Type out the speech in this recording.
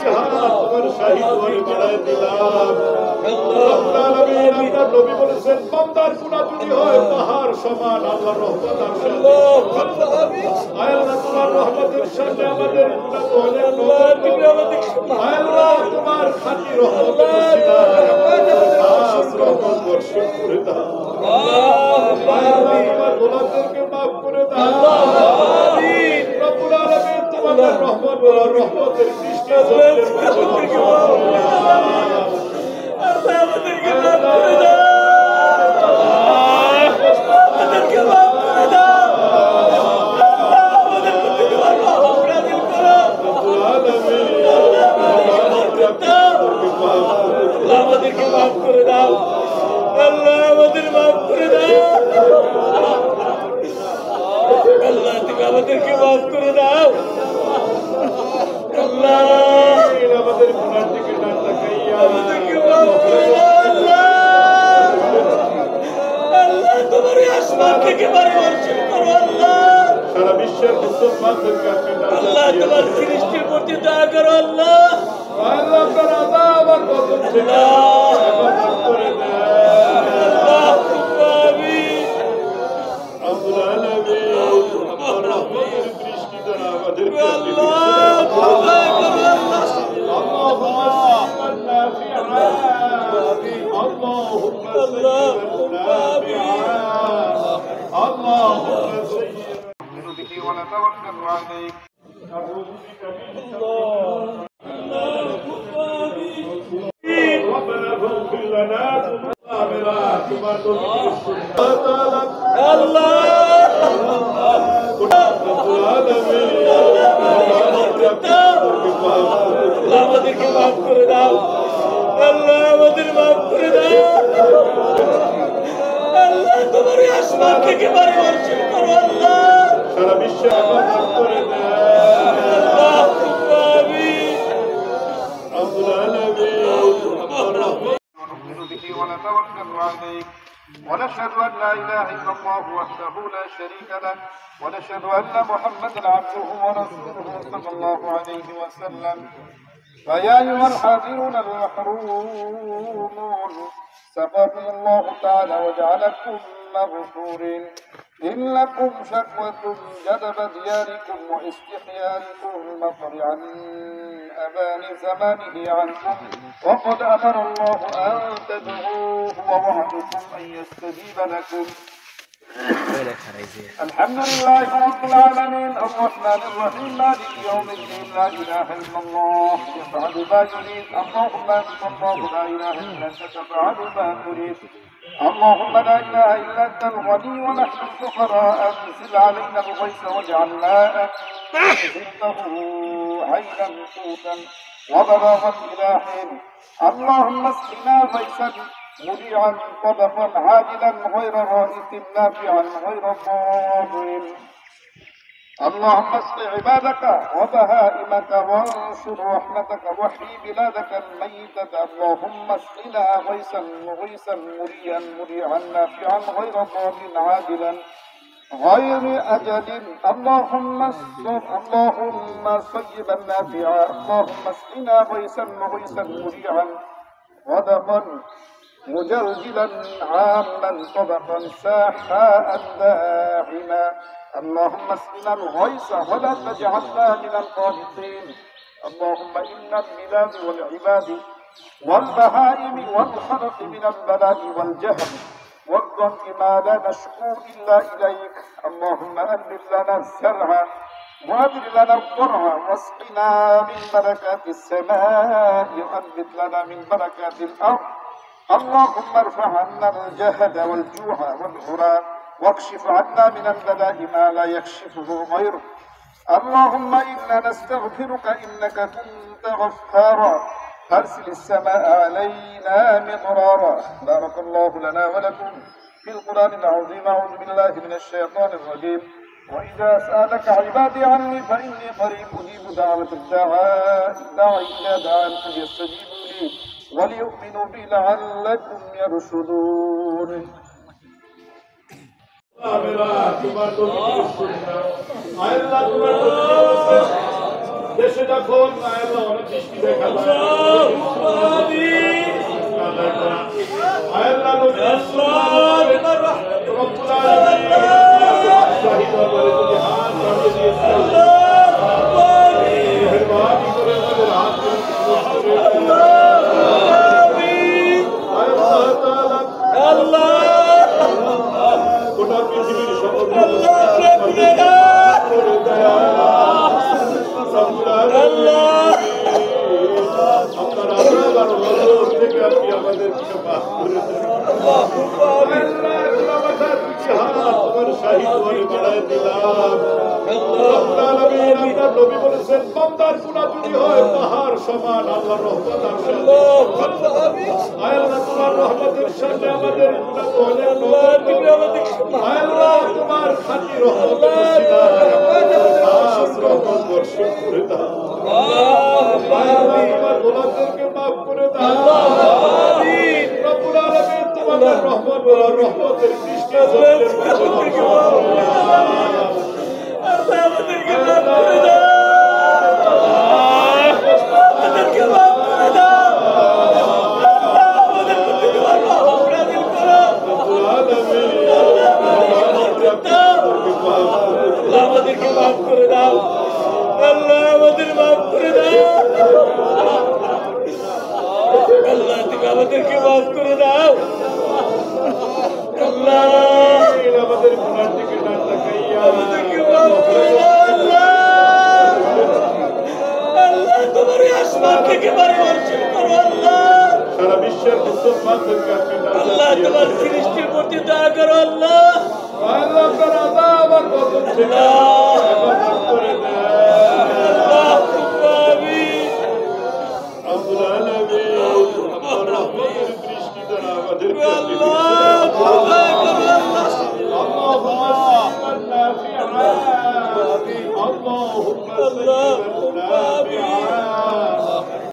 চেহারা তোমার শাহী দুয়ারে বাড়ায় দিলাম। রব্বুল আলামিন আপনার নবী বলেছেন বান্দার গুনাহ যদি হয় পাহাড় সমান আল্লাহর রহমত আসে। আল্লাহ তোমার রহমতের সামনে আমাদের গুনাহ তো অনেক আল্লাহ তোমার খাঁটি রহমত রহমত বর্ষণ করে দাও। আল্লাহ তোমার গোলামদেরকে মাফ করে দাও। রব্বুল আলামিন তোমাদের রহমত রহমতের দৃষ্টি আমাদেরকে মাফ করে দাও। আমাদেরকে মাফ করে দাও আল্লাহ, আমাদের মাফ করে দাও আল্লাহ, তুমি আমাদেরকে মাফ করে দাও আল্লাহ, আমাদের গুনার দিকে না তাকাইয়া আমাদেরকে মাফ করে দাও আল্লাহ। আল্লাহ তোমার আসমান থেকে বাড়ি বর্ষণ করো আল্লাহ। সারা বিশ্বের মুসলমানদেরকে আপনি আল্লাহ তোমার সৃষ্টির প্রতি দয়া করো আল্লাহ। আল্লাহ আপনার আযাব আর গজব থেকে হেফাজত করে দেন। আল্লাহুম্মা আমিন। রব্বুল আলামিন আপনার রহমতের দৃষ্টি দ্বারা আমাদেরকে আপনি আল্লাহ দয়া করো আল্লাহ। اللهم سلما نافعا اللهم سلما نافعا اللهم سلما به ونتوكل عليك نعوذ بك من ربنا فاغفر لنا ذنوبنا كما تغفر আল্লাহ আমাদেরকে মাফ করে দাও আল্লাহ, আমাদের মাফ করে দাও আল্লাহ, তোমার আসমান থেকে বাড়ি বর্ষণ করো আল্লাহ। সারা বিশ্বে হেফাজত করে দেন। আল্লাহুম্মা আমিন। রব্বুল আলামিন আপনার রহমত ونؤمن به ونتوكل عليه ونشهد أن لا إله إلا الله وحده لا شريك له ونشهد أن محمدا عبده ورسوله صلى الله عليه وسلم. فيا أيها الحاضرون المحرومون سقاكم الله تعالى وجعلكم مغفورين. إنكم شكوة جدب دياركم واستحياركم المطر عن أبان زمانه عنكم وقد أمر الله أن تدعوه ووعدكم أن يستجيب لكم. الحمد لله رب العالمين الرحمن الرحيم مالك يوم الدين لا إله إلا الله يفعل ما يريد. اللهم أنت الله لا إله إلا أنت تفعل ما تريد. اللهم لا إله إلا أنت الغني ونحن الفقراء أنزل علينا الغيث واجعلنا أنزلته عينا قوتا وبلاغا إلى حين. اللهم اسقنا غيثا مريعا طبقا عاجلا غير رائق نافعا غير ضار. اللهم اسق عبادك وبهائمك وانشر رحمتك واحيي بلادك الميتة. اللهم اسقنا غيثا مغيثا مريا مريعا نافعا غير ضار عاجلا غير أجل. اللهم صيبا نافعا. اللهم اسقنا غيثا مغيثا مريعا غدقا مجلجلا عاما طبقا ساحاء داعما. اللهم اسقنا الغيث ولا تجعلنا من القانطين. اللهم إن البلاد والعباد والبهائم والخلق من البلاء والجهل والضنك ما لا نشكو إلا إليك. اللهم أنبت لنا الزرع وأبر لنا الضرع واسقنا من بركات السماء وأنبت لنا من بركات الأرض. اللهم ارفع عنا الجهد والجوع والعرى واكشف عنا من البلاء ما لا يكشفه غيرك. اللهم إنا نستغفرك إنك كنت غفارا أرسل السماء علينا مطرارا. بارك الله لنا ولكم في القرآن العظيم. أعوذ بالله من الشيطان الرجيم. وإذا سألك عبادي عني فإني قريب أجيب دعوة الداعي إذا دعان فليستجيبوا لي وليؤمنوا بي لعلكم يرشدون. তোমার দেশে যখন আল্লাহ অনেক বৃষ্টি দেখা যায় আল্লাহ নবী রব্বুল আলামিন শহীদ হয়ে যদি হাত বাড়িয়ে দিয়েছেন মেহেরবানি করে আমাদের হাত গোটা পৃথিবীর সকল থেকে আপনি আমাদের মাফ করে দেন শাহিদ করে বাড়াই দিলাম নবী বলেছেন বান্দার গুনাহ যদি হয় পাহাড় সমান আল্লাহর রহমত আল্লাহ তোমার রহমতের সামনে আমাদের গুনাহ বলে আল্লাহ তোমার খাঁটি রহমত রহমত বর্ষণ করে দাও তোমার গোলামদেরকে মাফ করে দাও রব্বুল আলামিন তোমাদের রহমতের দৃষ্টি আমাদেরকে মাফ করে দাও আল্লাহ আমাদের মাফ করে দাও আল্লাহ তুমি আমাদেরকে মাফ করে দাও আল্লাহ আমাদের গুনাহ থেকে না তাকাইয়া আমাদেরকে মাফ করে দাও আল্লাহ আল্লাহ তোমার আসমান থেকে বাড়ি বর্ষণ করো আল্লাহ সারা বিশ্বের মুসলমানদেরকে আপনি আল্লাহ তোমার সৃষ্টির প্রতি দয়া করো আল্লাহ আল্লাহ আপনার আযাব আর গজব থেকে হেফাজত করে দেন আল্লাহ আমিন রব্বুল আলামিন আপনার রহমতের দৃষ্টি দ্বারা আমাদেরকে আল্লাহ দয়া করো আল্লাহ আল্লাহুম্মা সাল্লি নাফিআ আমিন আল্লাহুম্মা সাল্লি নাফিআ